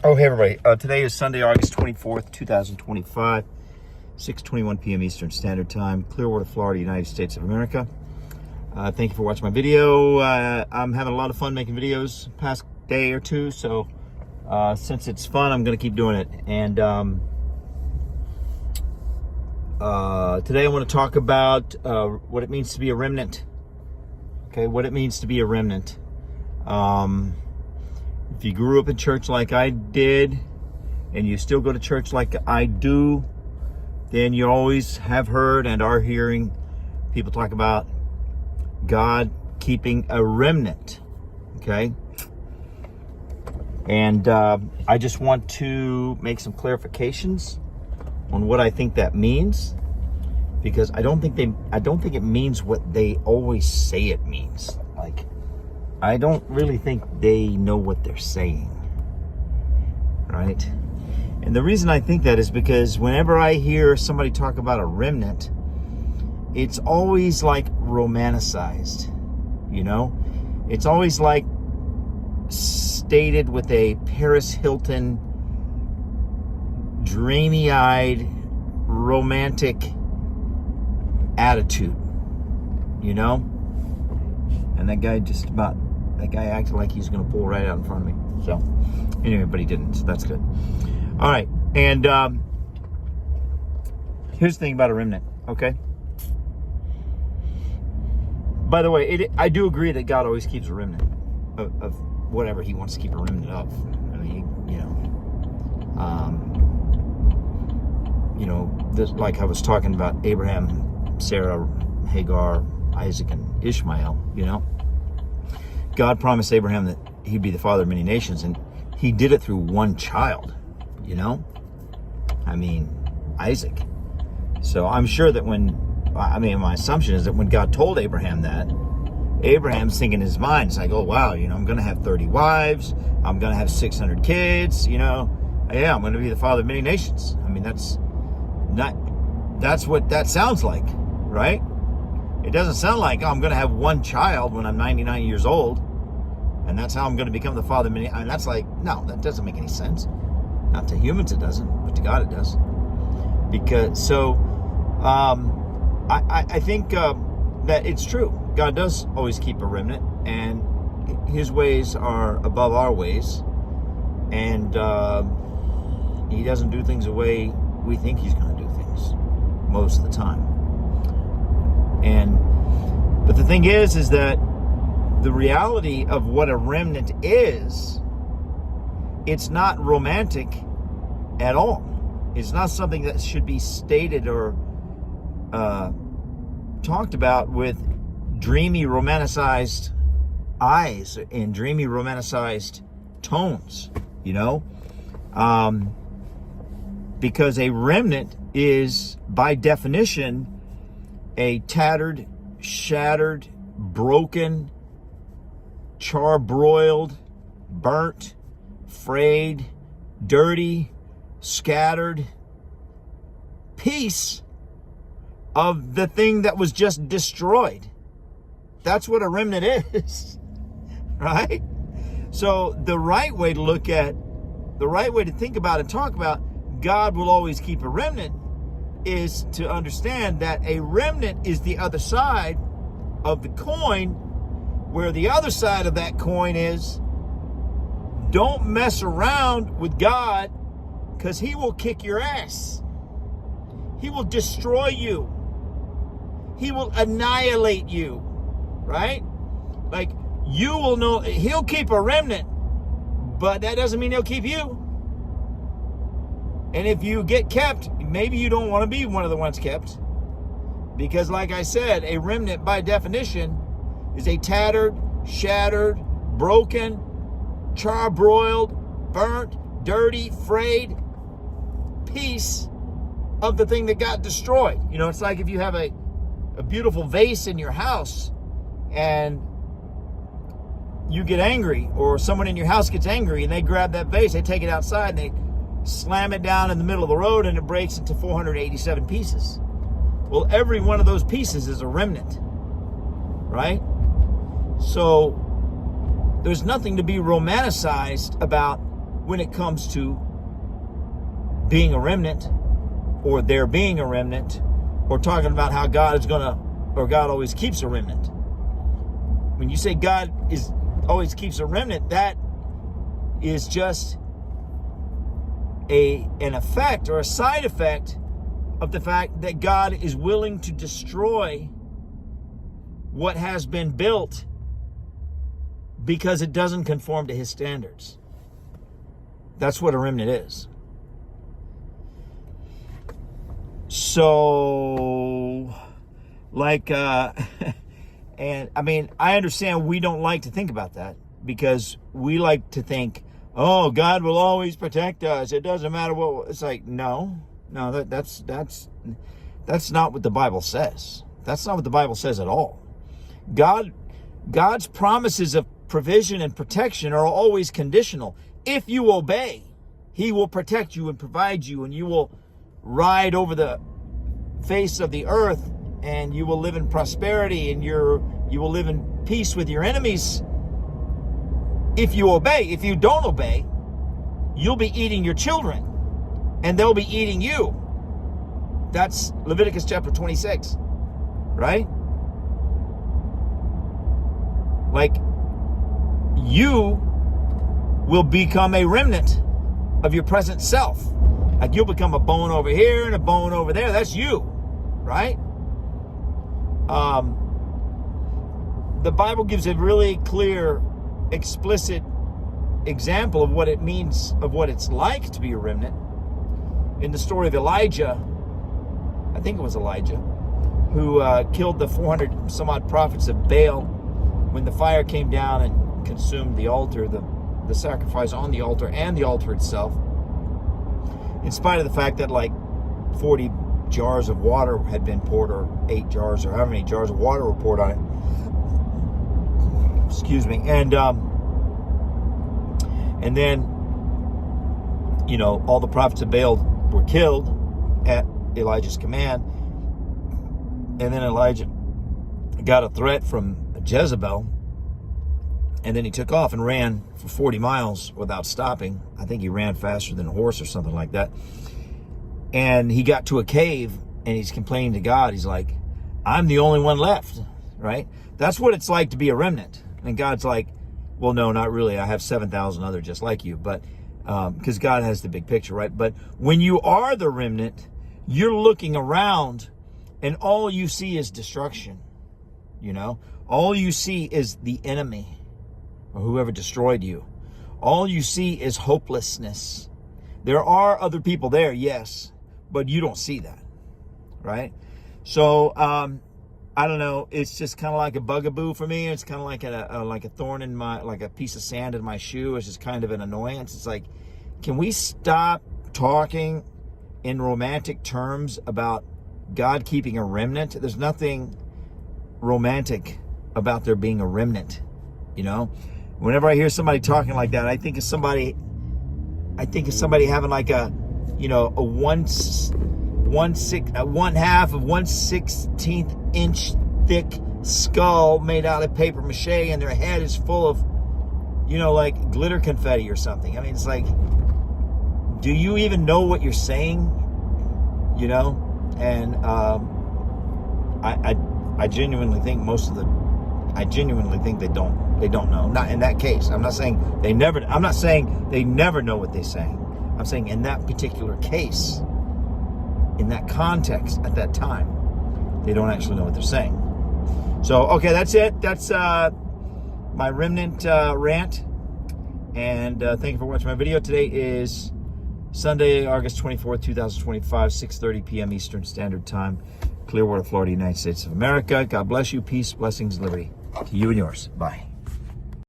Oh, hey everybody. Today is Sunday, August 24th, 2025, 6:21 p.m. Eastern Standard Time, Clearwater, Florida, United States of America. Thank you for watching my video. I'm having a lot of fun making videos past day or two, so since it's fun, I'm going to keep doing it. And today I want to talk about what it means to be a remnant. Okay, what it means to be a remnant. If you grew up in church like I did, and you still go to church like I do, then you always have heard and are hearing people talk about God keeping a remnant, okay? And I just want to make some clarifications on what I think that means, because I don't think it means what they always say it means. Like, I don't really think they know what they're saying, right? And the reason I think that is because whenever I hear somebody talk about a remnant, it's always like romanticized, you know? It's always like stated with a Paris Hilton, dreamy-eyed, romantic attitude, you know? And that guy acted like he's going to pull right out in front of me. So, anyway, but he didn't, so that's good. All right, and here's the thing about a remnant, okay? By the way, I do agree that God always keeps a remnant of whatever he wants to keep a remnant of. I mean, this, like I was talking about Abraham, Sarah, Hagar, Isaac, and Ishmael, you know? God promised Abraham that he'd be the father of many nations, and he did it through one child, you know? I mean, Isaac. So I'm sure that my assumption is that when God told Abraham that, Abraham's thinking in his mind, it's like, oh, wow, I'm going to have 30 wives, I'm going to have 600 kids, yeah, I'm going to be the father of many nations. I mean, that's what that sounds like, right? It doesn't sound like, I'm going to have one child when I'm 99 years old, and that's how I'm going to become the father of many. I mean, that's like, no, that doesn't make any sense. Not to humans it doesn't, but to God it does. I think that it's true. God does always keep a remnant, and his ways are above our ways, and he doesn't do things the way we think he's going to do things most of the time. But the thing is that the reality of what a remnant is, it's not romantic at all. It's not something that should be stated or talked about with dreamy, romanticized eyes and dreamy, romanticized tones, because a remnant is, by definition, a tattered, shattered, broken, charbroiled, burnt, frayed, dirty, scattered piece of the thing that was just destroyed. That's what a remnant is, right? So the right way to think about and talk about God will always keep a remnant is to understand that a remnant is the other side of the coin, where the other side of that coin is, don't mess around with God, because he will kick your ass. He will destroy you. He will annihilate you, right? Like, you will know, he'll keep a remnant, but that doesn't mean he'll keep you. And if you get kept, maybe you don't want to be one of the ones kept. Because like I said, a remnant by definition is a tattered, shattered, broken, charbroiled, burnt, dirty, frayed piece of the thing that got destroyed. It's like if you have a beautiful vase in your house and you get angry, or someone in your house gets angry and they grab that vase, they take it outside and they slam it down in the middle of the road and it breaks into 487 pieces. Well, every one of those pieces is a remnant, right? So there's nothing to be romanticized about when it comes to being a remnant, or there being a remnant, or talking about how God is gonna, or God always keeps a remnant. When you say God always keeps a remnant, that is just an effect or a side effect of the fact that God is willing to destroy what has been built because it doesn't conform to his standards. That's what a remnant is. So, like, and I mean, I understand we don't like to think about that, because we like to think, oh, God will always protect us. It doesn't matter what. It's like, no, that's not what the Bible says. That's not what the Bible says at all. God's promises of provision and protection are always conditional. If you obey, he will protect you and provide you, and you will ride over the face of the earth, and you will live in prosperity, and you will live in peace with your enemies. If you obey. If you don't obey, you'll be eating your children, and they'll be eating you. That's Leviticus chapter 26, right? Like, you will become a remnant of your present self. Like, you'll become a bone over here and a bone over there. That's you, right? The Bible gives a really clear, explicit example of what it means, of what it's like to be a remnant. In the story of Elijah, I think it was Elijah, who killed the 400 some odd prophets of Baal when the fire came down and consumed the altar, the sacrifice on the altar and the altar itself, in spite of the fact that like 40 jars of water had been poured, or 8 jars, or how many jars of water were poured on it. Excuse me. And then, you know, all the prophets of Baal were killed at Elijah's command. And then Elijah got a threat from Jezebel, and then he took off and ran for 40 miles without stopping. I think he ran faster than a horse or something like that. And he got to a cave, and he's complaining to God. He's like, I'm the only one left, right? That's what it's like to be a remnant. And God's like, well, no, not really. I have 7,000 other just like you. But because God has the big picture, right? But when you are the remnant, you're looking around, and all you see is destruction. You know, all you see is the enemy, or whoever destroyed you. All you see is hopelessness. There are other people there, yes, but you don't see that, right? So, I don't know. It's just kind of like a bugaboo for me. It's kind of like a thorn in my, like a piece of sand in my shoe. It's just kind of an annoyance. It's like, can we stop talking in romantic terms about God keeping a remnant? There's nothing romantic about there being a remnant, you know? Whenever I hear somebody talking like that, I think of somebody having like a, you know, a 1/16th of 1/16 inch thick skull made out of paper mache, and their head is full of, you know, like glitter confetti or something. I mean, it's like, do you even know what you're saying? You know? And I genuinely think they don't know. Not in that case. I'm not saying they never know what they're saying. I'm saying in that particular case, in that context, at that time, they don't actually know what they're saying. So, okay, that's it. That's my remnant rant. And thank you for watching my video. Today is Sunday, August 24th, 2025, 6:30 p.m. Eastern Standard Time, Clearwater, Florida, United States of America. God bless you. Peace, blessings, liberty to you and yours. Bye.